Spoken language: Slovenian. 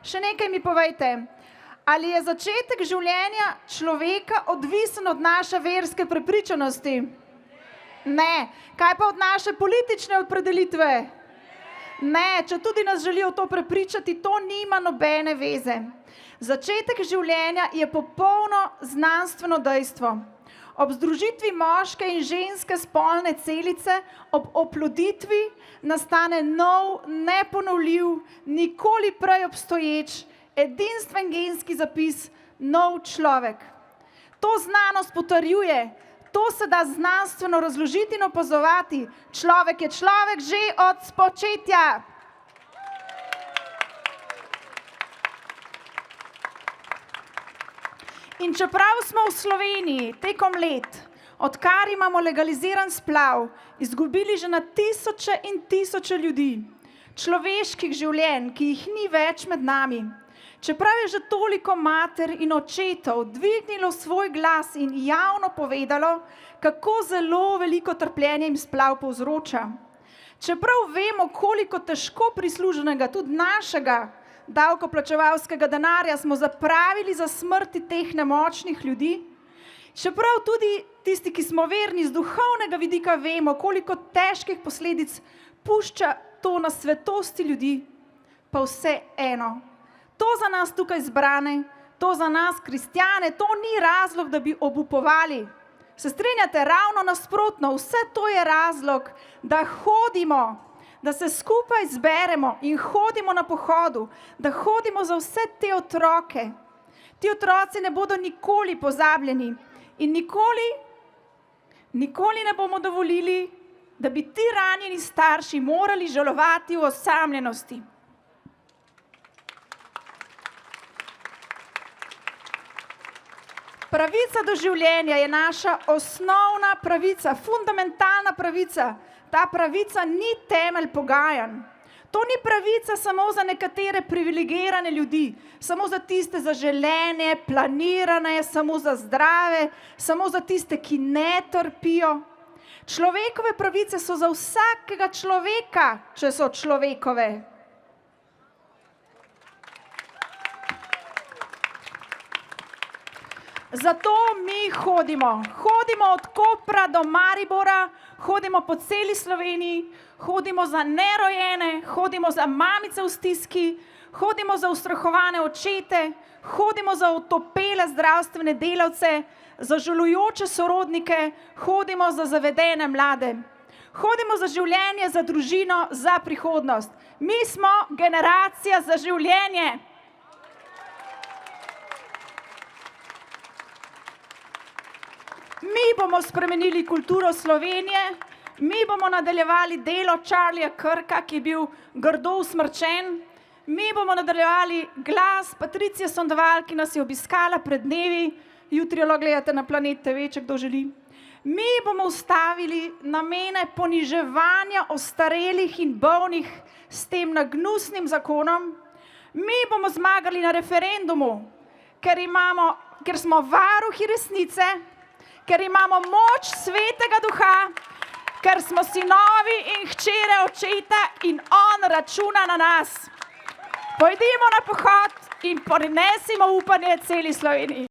Še nekaj mi povejte. Ali je začetek življenja človeka odvisen od naše verske prepričanosti? Ne. Kaj pa od naše politične opredelitve? Ne. Če tudi nas želijo to prepričati, to nima nobene veze. Začetek življenja je popolno znanstveno dejstvo. Ob združitvi moške in ženske spolne celice, ob oploditvi nastane nov, neponovljiv, nikoli prej obstoječ, edinstven genski zapis, nov človek. To znanost potrjuje, to se da znanstveno razložiti in opazovati. Človek je človek že od spočetja. In čeprav smo v Sloveniji tekom let, odkar imamo legaliziran splav, izgubili že na tisoče in tisoče ljudi, človeških življenj, ki jih ni več med nami, čeprav je že toliko mater in očetov dvignilo svoj glas in javno povedalo, kako zelo veliko trpljenja jim splav povzroča, čeprav vemo, koliko težko prisluženega, tudi našega, davkoplačevalskega denarja smo zapravili za smrti teh nemočnih ljudi, čeprav tudi tisti, ki smo verni z duhovnega vidika, vemo, koliko težkih posledic pušča to na svetosti ljudi, pa vse eno. To za nas tukaj zbrane, to za nas kristjane, to ni razlog, da bi obupovali. Se strinjate, ravno nasprotno, vse to je razlog, da hodimo, da se skupaj zberemo in hodimo na pohodu, da hodimo za vse te otroke. Ti otroci ne bodo nikoli pozabljeni in nikoli ne bomo dovolili, da bi ti ranjeni starši morali žalovati v osamljenosti. Pravica do življenja je naša osnovna pravica, fundamentalna pravica. Ta pravica ni temelj pogajanj. To ni pravica samo za nekatere privilegirane ljudi, samo za tiste zaželene, planirane, samo za zdrave, samo za tiste, ki ne trpijo. Človekove pravice so za vsakega človeka, če so človekove. Zato mi hodimo od Kopra do Maribora, hodimo po celi Sloveniji, hodimo za nerojene, hodimo za mamice v stiski, hodimo za ustrahovane očete, hodimo za utopele zdravstvene delavce, za žalujoče sorodnike, hodimo za zavedene mlade. Hodimo za življenje, za družino, za prihodnost. Mi smo generacija za življenje. Mi bomo spremenili kulturo Slovenije, mi bomo nadaljevali delo Charlieja Kirka, ki je bil grdo usmrčen, mi bomo nadaljevali glas Patricije Sandoval, ki nas je obiskala pred dnevi, jutri jo gledate na Planet TV, če kdo želi. Mi bomo ustavili namene poniževanja ostarelih in bolnih s tem nagnusnim zakonom, mi bomo zmagali na referendumu, ker smo varuhi resnice, ker imamo moč Svetega Duha, ker smo sinovi in hčere očeta in on računa na nas. Pojdimo na pohod in prinesimo upanje celi Sloveniji.